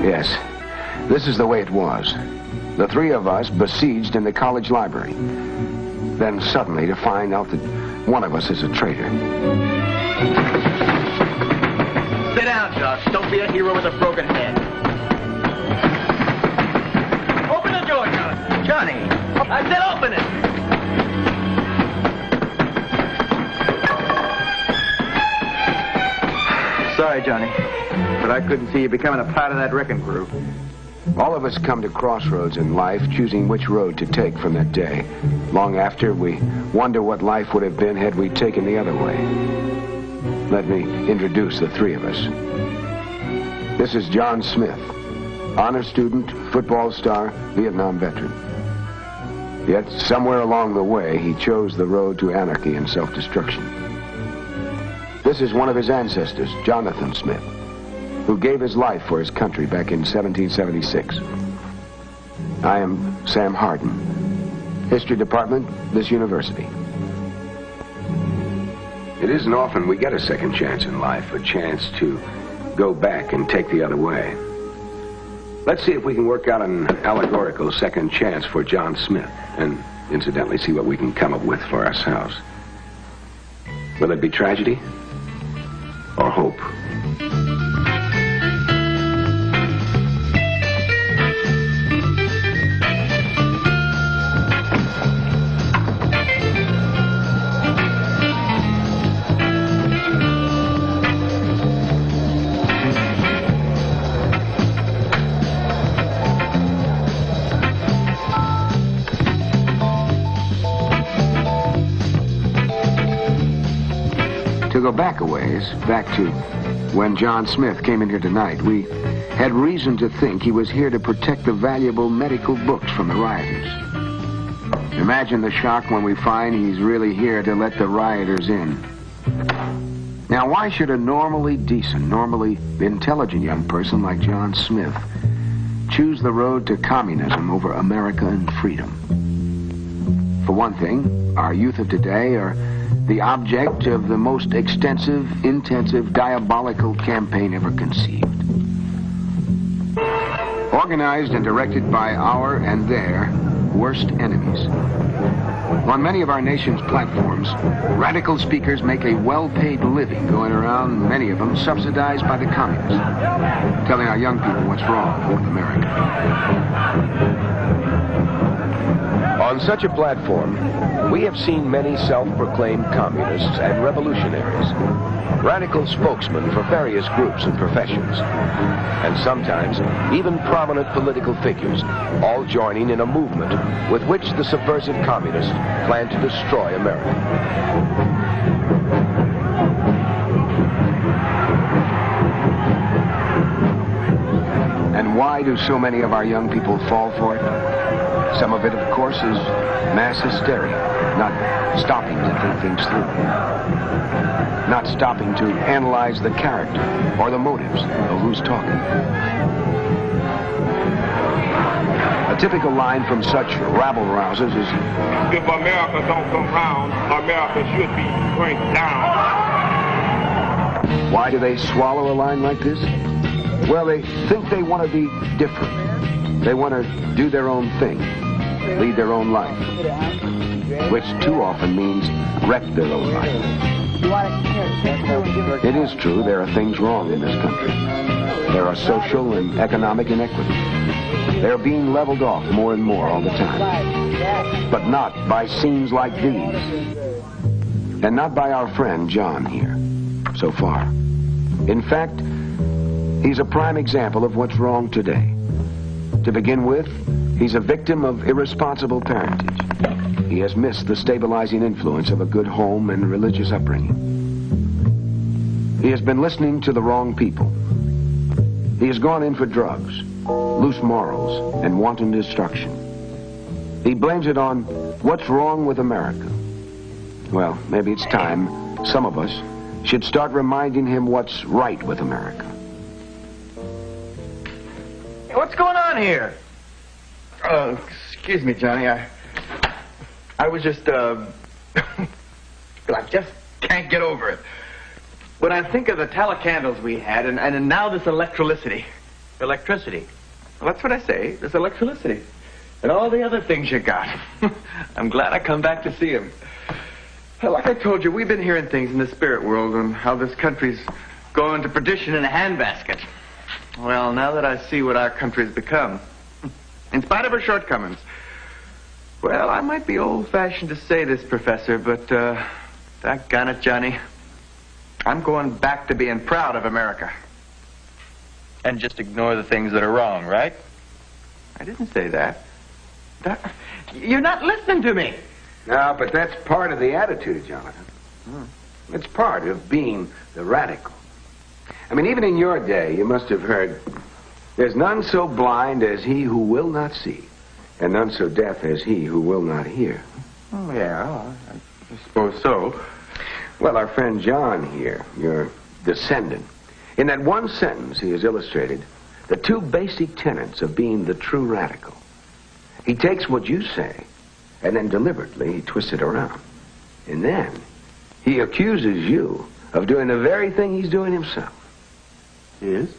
Yes, this is the way it was. The three of us besieged in the college library. Then suddenly to find out that one of us is a traitor. Sit down, Josh. Don't be a hero with a broken head. Open the door, Josh. Johnny, I said open it. Sorry, Johnny, but I couldn't see you becoming a part of that wrecking crew. All of us come to crossroads in life, choosing which road to take from that day. Long after, we wonder what life would have been had we taken the other way. Let me introduce the three of us. This is John Smith, honor student, football star, Vietnam veteran. Yet, somewhere along the way, he chose the road to anarchy and self-destruction. This is one of his ancestors, Jonathan Smith, who gave his life for his country back in 1776. I am Sam Hardin, History Department, this university. It isn't often we get a second chance in life, a chance to go back and take the other way. Let's see if we can work out an allegorical second chance for John Smith, and incidentally see what we can come up with for ourselves. Will it be tragedy or hope? To go back a ways, back to when John Smith came in here tonight, we had reason to think he was here to protect the valuable medical books from the rioters. Imagine the shock when we find he's really here to let the rioters in. Now, why should a normally decent, normally intelligent young person like John Smith choose the road to communism over America and freedom? For one thing, our youth of today are the object of the most extensive, intensive, diabolical campaign ever conceived. Organized and directed by our and their worst enemies. On many of our nation's platforms, radical speakers make a well-paid living going around, many of them subsidized by the communists, telling our young people what's wrong with America. On such a platform, we have seen many self-proclaimed communists and revolutionaries, radical spokesmen for various groups and professions, and sometimes even prominent political figures, all joining in a movement with which the subversive communists plan to destroy America. And why do so many of our young people fall for it? Some of it, of course, is mass hysteria, not stopping to think things through, not stopping to analyze the character or the motives of who's talking. A typical line from such rabble-rousers is, "If America don't come round, America should be cranked down." Why do they swallow a line like this? Well, they think they want to be different. They want to do their own thing, lead their own life, which too often means wreck their own life. It is true there are things wrong in this country. There are social and economic inequities. They're being leveled off more and more all the time. But not by scenes like these. And not by our friend John here, so far. In fact, he's a prime example of what's wrong today. To begin with, he's a victim of irresponsible parentage. He has missed the stabilizing influence of a good home and religious upbringing. He has been listening to the wrong people. He has gone in for drugs, loose morals, and wanton destruction. He blames it on what's wrong with America. Well, maybe it's time some of us should start reminding him what's right with America. What's going on here? Excuse me, Johnny. I was just, I just can't get over it. When I think of the tallow candles we had, and now this electricity, Electricity. Well, that's what I say. There's electricity. And all the other things you got. I'm glad I come back to see him. Well, like I told you, we've been hearing things in the spirit world on how this country's going to perdition in a handbasket. Well, now that I see what our country's become, in spite of her shortcomings, well, I might be old-fashioned to say this, Professor, but, doggone it, Johnny, I'm going back to being proud of America. And just ignore the things that are wrong, right? I didn't say that. You're not listening to me. No, but that's part of the attitude, Jonathan. It's part of being the radical. I mean, even in your day, you must have heard, there's none so blind as he who will not see, and none so deaf as he who will not hear. Oh, yeah, I suppose so. Well, our friend John here, your descendant, in that one sentence he has illustrated the two basic tenets of being the true radical. He takes what you say, and then deliberately he twists it around. And then he accuses you of doing the very thing he's doing himself. He is?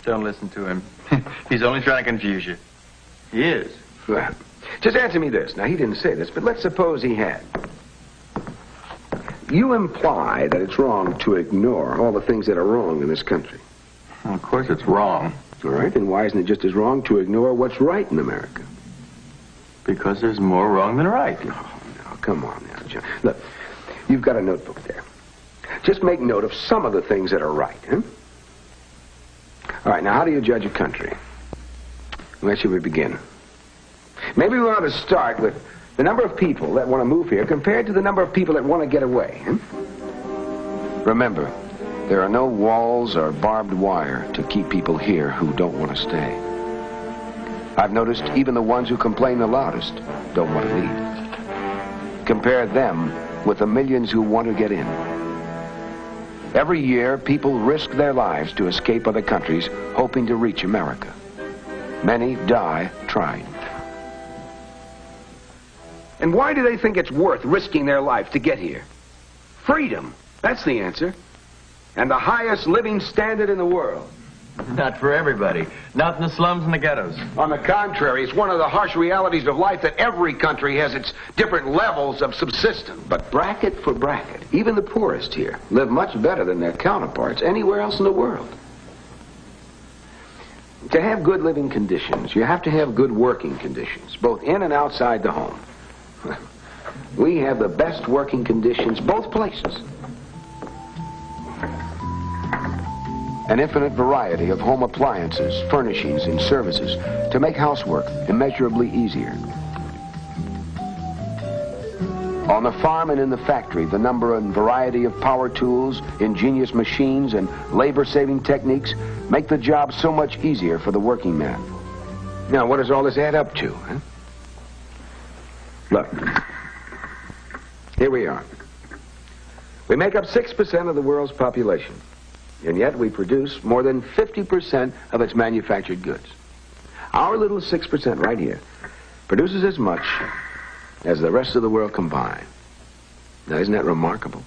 Don't listen to him. He's only trying to confuse you. He is. Well, just answer me this. Now, he didn't say this, but let's suppose he had. You imply that it's wrong to ignore all the things that are wrong in this country. Well, of course it's wrong. All right, then why isn't it just as wrong to ignore what's right in America? Because there's more wrong than right. Oh, no, come on now, John. Look, you've got a notebook there. Just make note of some of the things that are right, huh? All right, now, how do you judge a country? Where should we begin? Maybe we ought to start with the number of people that want to move here compared to the number of people that want to get away, huh? Remember, there are no walls or barbed wire to keep people here who don't want to stay. I've noticed even the ones who complain the loudest don't want to leave. Compare them with the millions who want to get in. Every year, people risk their lives to escape other countries, hoping to reach America. Many die trying. And why do they think it's worth risking their life to get here? Freedom. That's the answer. And the highest living standard in the world. Not for everybody. Not in the slums and the ghettos. On the contrary, it's one of the harsh realities of life that every country has its different levels of subsistence. But bracket for bracket, even the poorest here live much better than their counterparts anywhere else in the world. To have good living conditions, you have to have good working conditions, both in and outside the home. We have the best working conditions both places. An infinite variety of home appliances, furnishings, and services to make housework immeasurably easier. On the farm and in the factory, the number and variety of power tools, ingenious machines, and labor-saving techniques make the job so much easier for the working man. Now, what does all this add up to, huh? Look, here we are. We make up 6% of the world's population, and yet we produce more than 50% of its manufactured goods. Our little 6% right here produces as much as the rest of the world combined. Now, isn't that remarkable?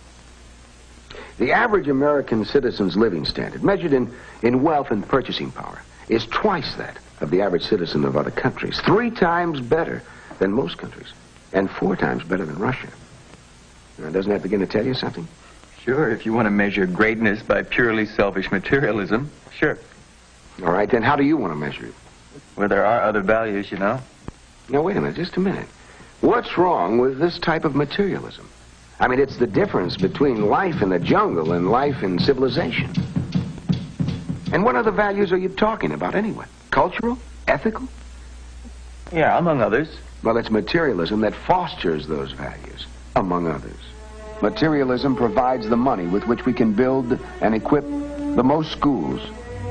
The average American citizen's living standard, measured in wealth and purchasing power, is twice that of the average citizen of other countries, 3 times better than most countries, and 4 times better than Russia. Now, doesn't that begin to tell you something? Sure, if you want to measure greatness by purely selfish materialism, sure. All right, then how do you want to measure it? Well, there are other values, you know. Now, wait a minute, just a minute. What's wrong with this type of materialism? I mean, it's the difference between life in the jungle and life in civilization. And what other values are you talking about anyway? Cultural? Ethical? Yeah, among others. Well, it's materialism that fosters those values, among others. Materialism provides the money with which we can build and equip the most schools,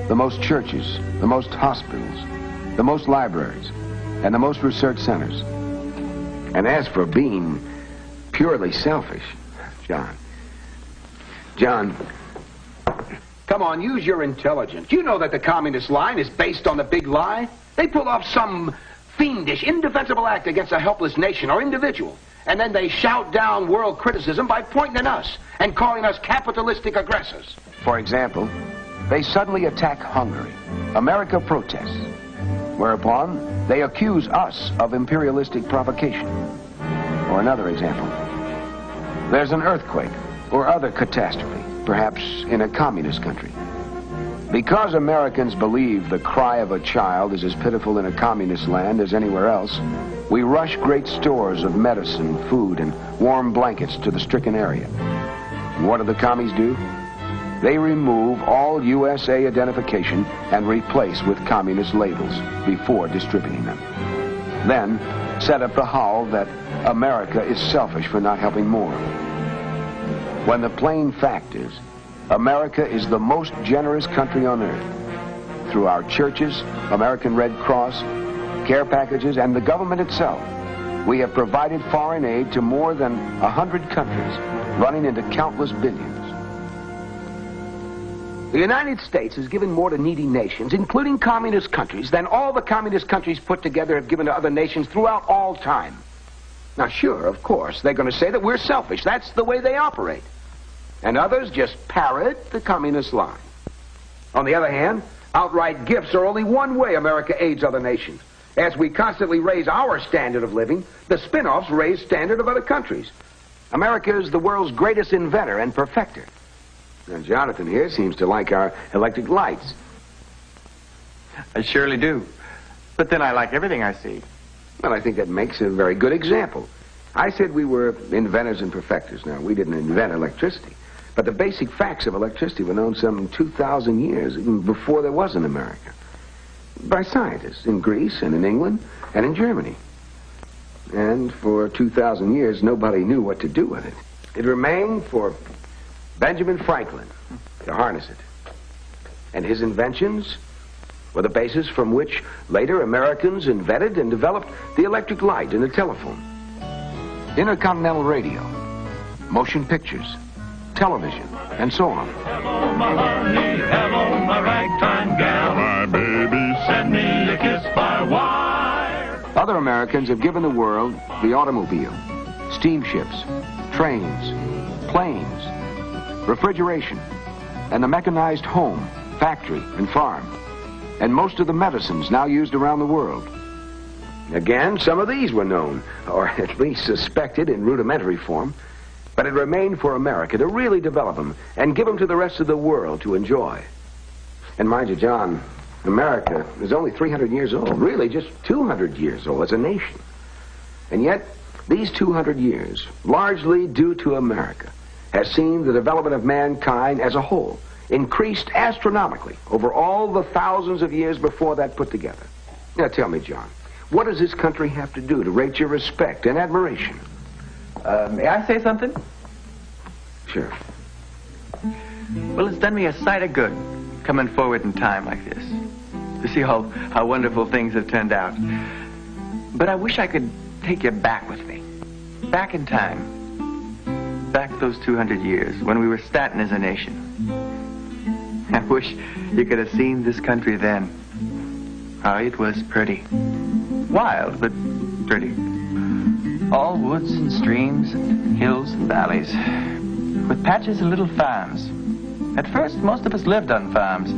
the most churches, the most hospitals, the most libraries, and the most research centers. And as for being purely selfish, John, come on, use your intelligence. You know that the communist line is based on the big lie. They pull off some fiendish, indefensible act against a helpless nation or individual, and then they shout down world criticism by pointing at us and calling us capitalistic aggressors. For example, they suddenly attack Hungary. America protests, whereupon they accuse us of imperialistic provocation. Or another example, there's an earthquake or other catastrophe, perhaps in a communist country. Because Americans believe the cry of a child is as pitiful in a communist land as anywhere else, we rush great stores of medicine, food, and warm blankets to the stricken area. And what do the commies do? They remove all USA identification and replace with communist labels before distributing them. Then set up the howl that America is selfish for not helping more. When the plain fact is, America is the most generous country on earth. Through our churches, American Red Cross, care packages, and the government itself, we have provided foreign aid to more than 100 countries, running into countless billions. The United States has given more to needy nations, including communist countries, than all the communist countries put together have given to other nations throughout all time. Now, sure, of course, they're going to say that we're selfish. That's the way they operate. And others just parrot the communist line. On the other hand, outright gifts are only one way America aids other nations. As we constantly raise our standard of living, the spin-offs raise standard of other countries. America is the world's greatest inventor and perfecter. Now, Jonathan here seems to like our electric lights. I surely do. But then I like everything I see. Well, I think that makes a very good example. I said we were inventors and perfecters. Now, we didn't invent electricity. But the basic facts of electricity were known some 2,000 years, even before there was an America, by scientists in Greece and in England and in Germany. And for 2,000 years, nobody knew what to do with it. It remained for Benjamin Franklin to harness it. And his inventions were the basis from which later Americans invented and developed the electric light and the telephone, intercontinental radio, motion pictures, television, and so on. Hello, my honey, hello, my ragtime gal. My baby, send me a kiss by wire. Other Americans have given the world the automobile, steamships, trains, planes, refrigeration, and the mechanized home, factory, and farm, and most of the medicines now used around the world. Again, some of these were known, or at least suspected in rudimentary form, but it remained for America to really develop them and give them to the rest of the world to enjoy. And mind you, John, America is only 300 years old, really just 200 years old as a nation. And yet, these 200 years, largely due to America, has seen the development of mankind as a whole increased astronomically over all the thousands of years before that put together. Now tell me, John, what does this country have to do to rate your respect and admiration? May I say something? Sure. Well, it's done me a sight of good coming forward in time like this, to see how wonderful things have turned out. But I wish I could take you back with me, back in time, back those 200 years when we were starting as a nation. I wish you could have seen this country then. How it was pretty. Wild, but pretty. All woods and streams, and hills and valleys, with patches of little farms. At first, most of us lived on farms.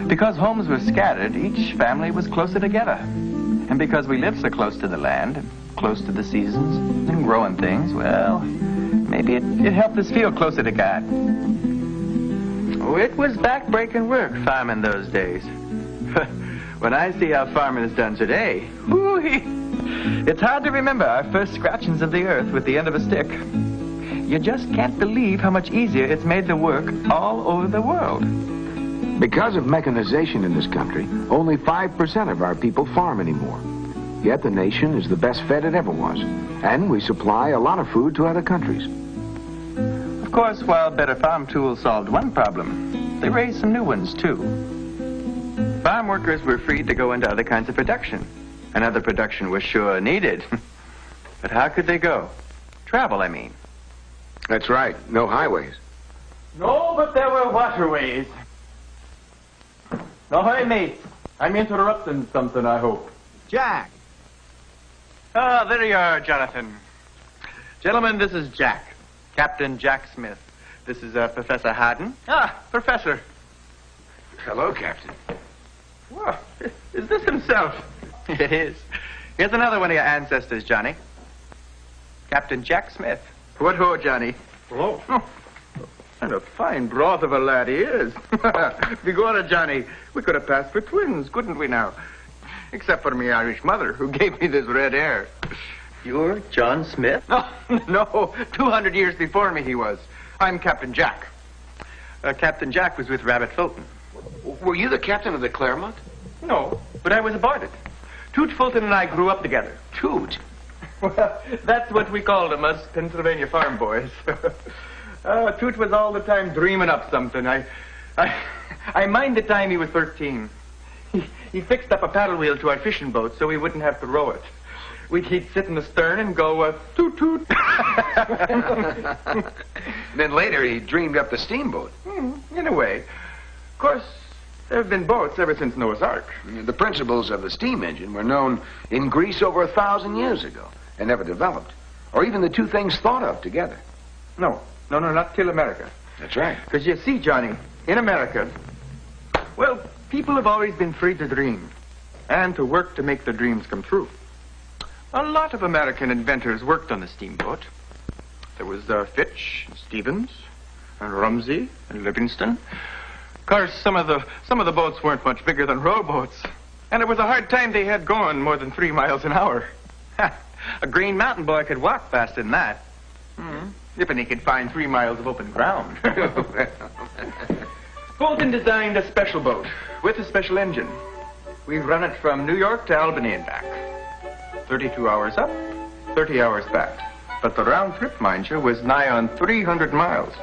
Because homes were scattered, each family was closer together. And because we lived so close to the land, and close to the seasons, and growing things, well, maybe it helped us feel closer to God. Oh, it was back-breaking work, farming those days. When I see how farming is done today, whoo-hee, it's hard to remember our first scratchings of the earth with the end of a stick. You just can't believe how much easier it's made the work all over the world. Because of mechanization in this country, only 5% of our people farm anymore. Yet the nation is the best fed it ever was, and we supply a lot of food to other countries. Of course, while better farm tools solved one problem, they raised some new ones, too. Farm workers were freed to go into other kinds of production. And other production was sure needed. But how could they go? Travel, I mean. That's right. No highways. No, but there were waterways. Now, hey, mate. I'm interrupting something, I hope. Jack. Ah, there you are, Jonathan. Gentlemen, this is Jack. Captain Jack Smith. This is Professor Haddon. Ah, Professor. Hello, Captain. Well, is this himself? It is. Here's another one of your ancestors, Johnny. Captain Jack Smith. What ho, Johnny? Hello. Oh, and a fine broth of a lad he is. Begorra, Johnny, we could have passed for twins, couldn't we now? Except for me Irish mother, who gave me this red hair. You're John Smith? No, no, 200 years before me he was. I'm Captain Jack. Captain Jack was with Rabbit Fulton. Were you the captain of the Claremont? No, but I was aboard it. Toot Fulton and I grew up together. Toot. Well, that's what we called him, us Pennsylvania farm boys. Toot was all the time dreaming up something. I mind the time he was 13. He fixed up a paddle wheel to our fishing boat so we wouldn't have to row it. He'd sit in the stern and go, toot toot. Then later he dreamed up the steamboat. In a way. Of course, there have been boats ever since Noah's Ark. The principles of the steam engine were known in Greece over 1,000 years ago and never developed, or even the two things thought of together. No, not till America. That's right. Because you see, Johnny, in America, well, people have always been free to dream and to work to make their dreams come true. A lot of American inventors worked on the steamboat. There was Fitch, and Stevens, and Rumsey, and Livingston. Of course, some of the boats weren't much bigger than rowboats, and it was a hard time they had going more than 3 miles an hour. A Green Mountain boy could walk faster than that. If he could find 3 miles of open ground. Fulton designed a special boat with a special engine. We run it from New York to Albany and back. 32 hours up, 30 hours back. But the round trip, mind you, was nigh on 300 miles.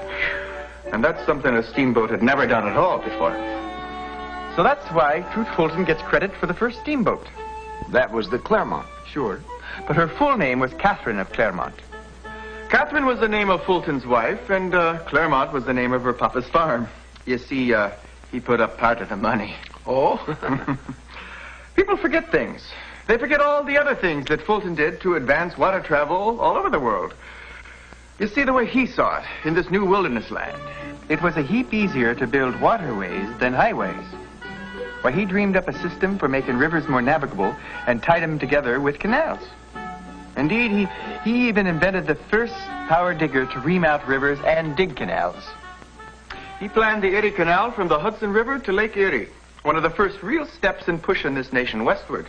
And that's something a steamboat had never done at all before. So that's why Truth Fulton gets credit for the first steamboat. That was the Claremont. Sure. But her full name was Catherine of Claremont. Catherine was the name of Fulton's wife, and Claremont was the name of her papa's farm. You see, he put up part of the money. Oh? People forget things. They forget all the other things that Fulton did to advance water travel all over the world. You see, the way he saw it in this new wilderness land, it was a heap easier to build waterways than highways. Why, he dreamed up a system for making rivers more navigable and tied them together with canals. Indeed, he even invented the first power digger to ream out rivers and dig canals. He planned the Erie Canal from the Hudson River to Lake Erie, one of the first real steps in pushing this nation westward.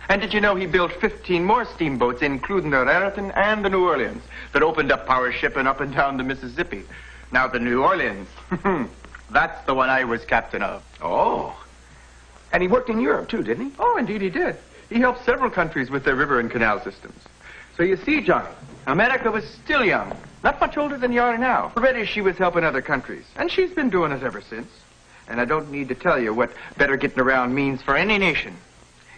And did you know he built 15 more steamboats, including the Raritan and the New Orleans, that opened up power shipping up and down the Mississippi? Now, the New Orleans, that's the one I was captain of. Oh. And he worked in Europe, too, didn't he? Oh, indeed he did. He helped several countries with their river and canal systems. So you see, Johnny, America was still young, not much older than you are now. Already she was helping other countries, and she's been doing it ever since. And I don't need to tell you what better getting around means for any nation.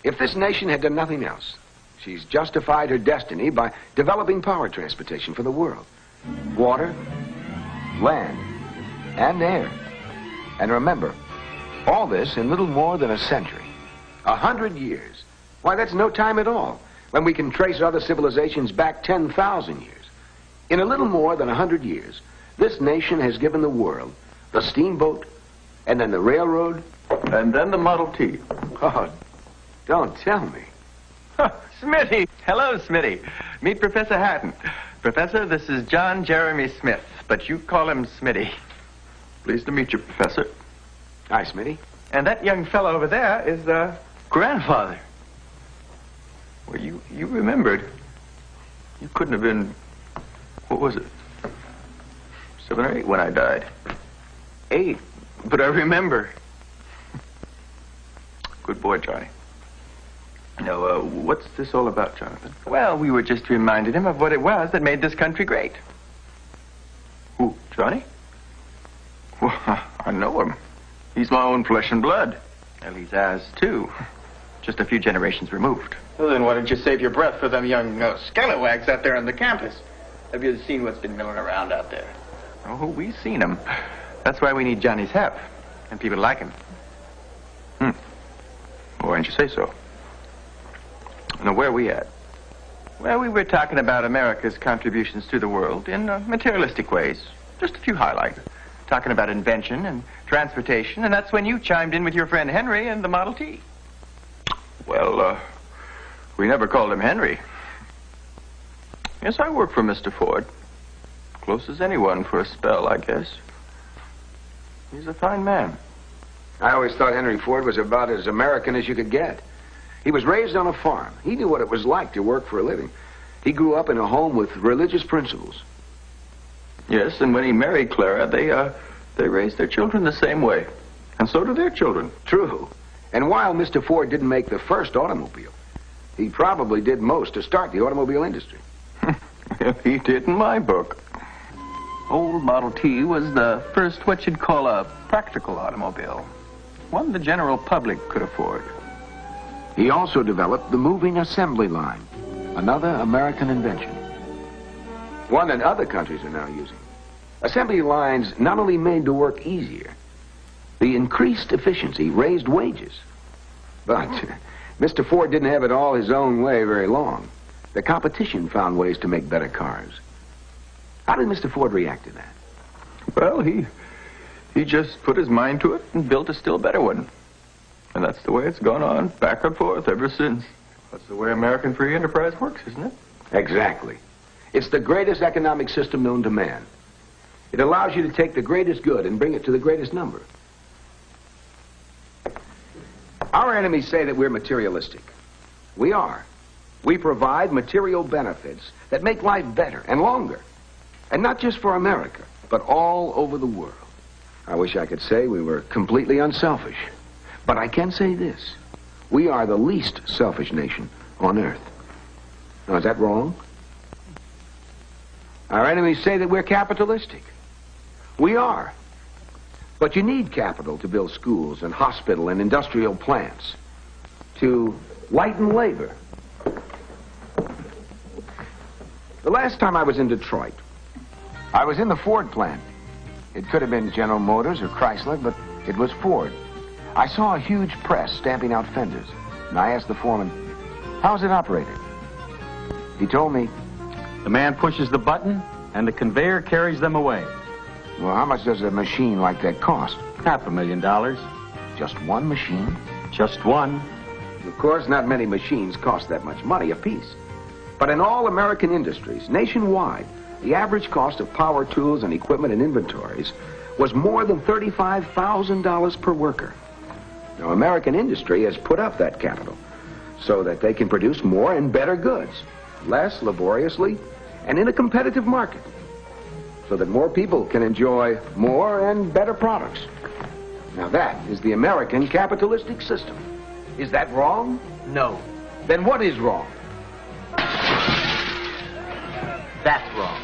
If this nation had done nothing else, she's justified her destiny by developing power transportation for the world. Water, land, and air. And remember, all this in little more than a century. 100 years. Why, that's no time at all, when we can trace other civilizations back 10,000 years. In a little more than 100 years, this nation has given the world the steamboat, and then the railroad, And then the Model T. Oh, don't tell me. Smitty! Hello, Smitty. Meet Professor Hatton. Professor, this is John Jeremy Smith, but you call him Smitty. Pleased to meet you, Professor. Hi, Smitty. And that young fellow over there is grandfather. Well, you remembered. You couldn't have been, what was it, 7 or 8 when I died. 8, but I remember. Good boy, Johnny. Now, what's this all about, Jonathan? Well, we were just reminding him of what it was that made this country great. Who, Johnny? Well, I know him. He's my own flesh and blood. Well, he's ours, too. Just a few generations removed. Well, then why don't you save your breath for them young scalawags out there on the campus? Have you seen what's been milling around out there? Oh, we've seen him. That's why we need Johnny's help. And people like him. Well, why didn't you say so? Now, where are we at? Well, we were talking about America's contributions to the world in materialistic ways. Just a few highlights. talking about invention and transportation, and that's when you chimed in with your friend Henry and the Model T. Well, we never called him Henry. Yes, I work for Mr. Ford. Close as anyone for a spell, I guess. He's a fine man. I always thought Henry Ford was about as American as you could get. He was raised on a farm. He knew what it was like to work for a living. He grew up in a home with religious principles. Yes, and when he married Clara, they raised their children the same way. And so do their children. True. And while Mr. Ford didn't make the first automobile, he probably did most to start the automobile industry. He did in my book. Old Model T was the first what you'd call a practical automobile. One the general public could afford. He also developed the moving assembly line, another American invention. One that other countries are now using. Assembly lines not only made the work easier, the increased efficiency raised wages. But Mr. Ford didn't have it all his own way very long. The competition found ways to make better cars. How did Mr. Ford react to that? Well, he just put his mind to it and built a still better one. And that's the way it's gone on, back and forth ever since. That's the way American free enterprise works, isn't it? Exactly. It's the greatest economic system known to man. It allows you to take the greatest good and bring it to the greatest number. Our enemies say that we're materialistic. We are. We provide material benefits that make life better and longer. And not just for America, but all over the world. I wish I could say we were completely unselfish. But I can say this. We are the least selfish nation on earth. Now, is that wrong? Our enemies say that we're capitalistic. We are. But you need capital to build schools and hospital and industrial plants, to lighten labor. The last time I was in Detroit, I was in the Ford plant. It could have been General Motors or Chrysler, but it was Ford. I saw a huge press stamping out fenders, and I asked the foreman, "How is it operated?" He told me, "The man pushes the button, and the conveyor carries them away." "Well, how much does a machine like that cost?" $500,000. "Just one machine?" Just one. Of course, not many machines cost that much money apiece. But in all American industries, nationwide, the average cost of power tools and equipment and inventories was more than $35,000 per worker. Now, American industry has put up that capital so that they can produce more and better goods, less laboriously, and in a competitive market, so that more people can enjoy more and better products. Now, that is the American capitalistic system. Is that wrong? No. Then what is wrong? That's wrong.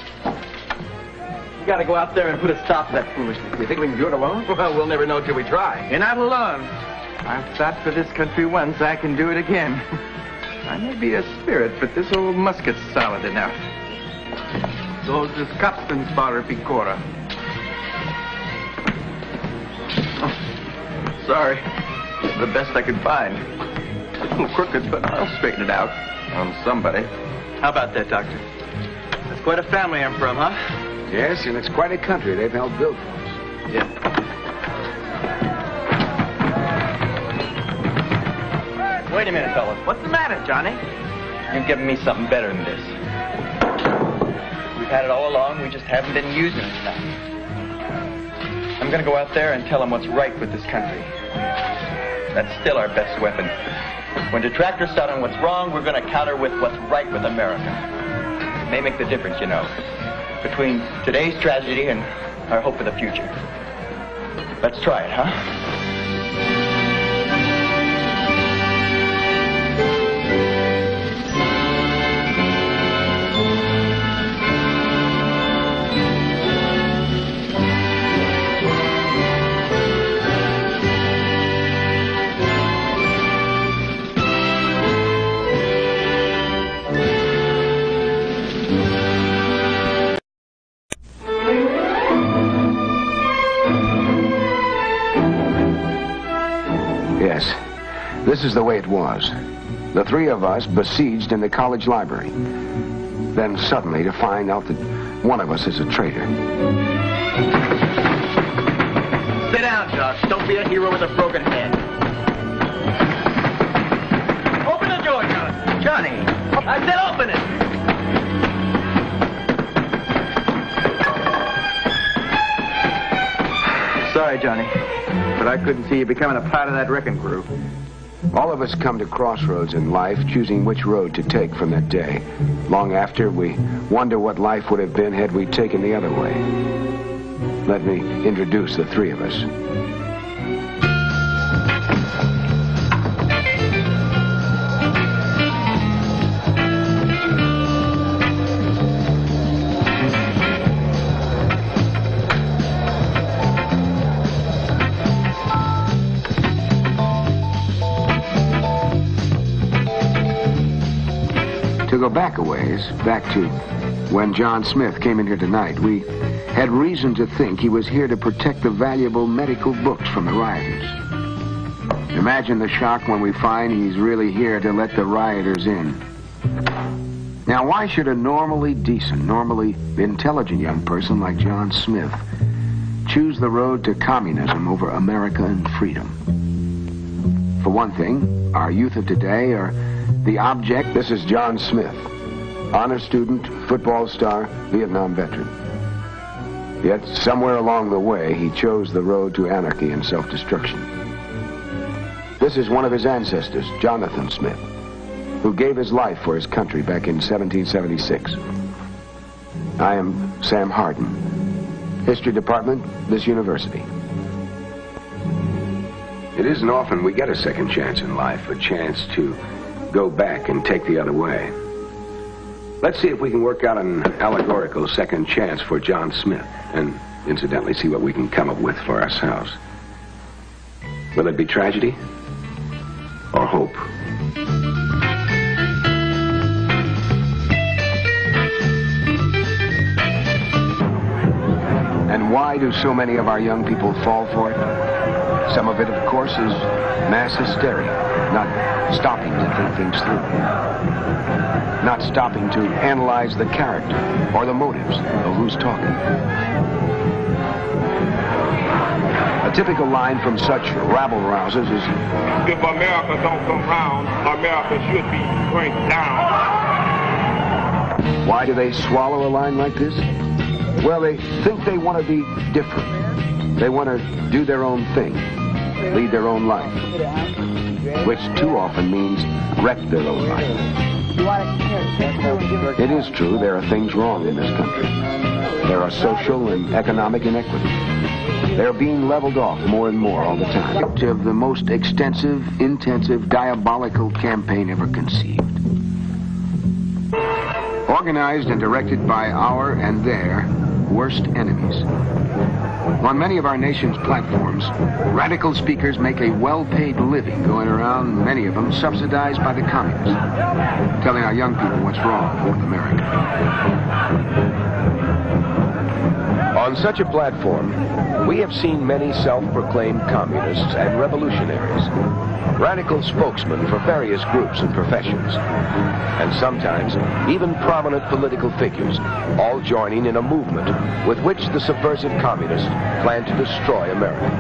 You gotta go out there and put a stop to that foolishness. You think we can do it alone? Well, we'll never know till we try. You're not alone. I've fought for this country once. I can do it again. I may be a spirit, but this old musket's solid enough. Those is captain's bar picora. Oh, sorry. It's the best I could find. A little crooked, but I'll straighten it out on somebody. How about that, Doctor? That's quite a family I'm from, huh? Yes, and it's quite a country they've helped build for us. Yeah. Wait a minute, fellas. What's the matter, Johnny? You've given me something better than this. We've had it all along. We just haven't been using it enough. I'm going to go out there and tell them what's right with this country. That's still our best weapon. When detractors start on what's wrong, we're going to counter with what's right with America. It may make the difference, you know, between today's tragedy and our hope for the future. Let's try it, huh? Yes, this is the way it was. The three of us besieged in the college library. Then suddenly to find out that one of us is a traitor. Don't be a hero with a broken head. Open the door, Johnny. Johnny, I said open it. Sorry, Johnny, but I couldn't see you becoming a part of that wrecking crew. All of us come to crossroads in life, choosing which road to take from that day. Long after, we wonder what life would have been had we taken the other way. Let me introduce the three of us. To go back a ways, back to when John Smith came in here tonight, we had reason to think he was here to protect the valuable medical books from the rioters. Imagine the shock when we find he's really here to let the rioters in. Now, why should a normally decent, normally intelligent young person like John Smith choose the road to communism over America and freedom? For one thing, our youth of today are the object. This is John Smith, honor student, football star, Vietnam veteran. Yet somewhere along the way, he chose the road to anarchy and self-destruction. This is one of his ancestors, Jonathan Smith, who gave his life for his country back in 1776. I am Sam Harden, History Department, this university. It isn't often we get a second chance in life, a chance to go back and take the other way. Let's see if we can work out an allegorical second chance for John Smith, and incidentally see what we can come up with for ourselves. Will it be tragedy or hope? And why do so many of our young people fall for it? Some of it, of course, is mass hysteria, not stopping to think things through, not stopping to analyze the character or the motives of who's talking. A typical line from such rabble-rousers is, If America don't come round, America should be burnt down. why do they swallow a line like this? Well, they think they want to be different. They want to do their own thing, lead their own life, which too often means wreck their own life. It is true there are things wrong in this country. There are social and economic inequities. They're being leveled off more and more all the time. Of the most extensive, intensive, diabolical campaign ever conceived. Organized and directed by our and their worst enemies. On many of our nation's platforms, radical speakers make a well-paid living going around, many of them subsidized by the communists, telling our young people what's wrong with America. On such a platform, we have seen many self-proclaimed communists and revolutionaries, radical spokesmen for various groups and professions, and sometimes even prominent political figures, all joining in a movement with which the subversive communists plan to destroy America.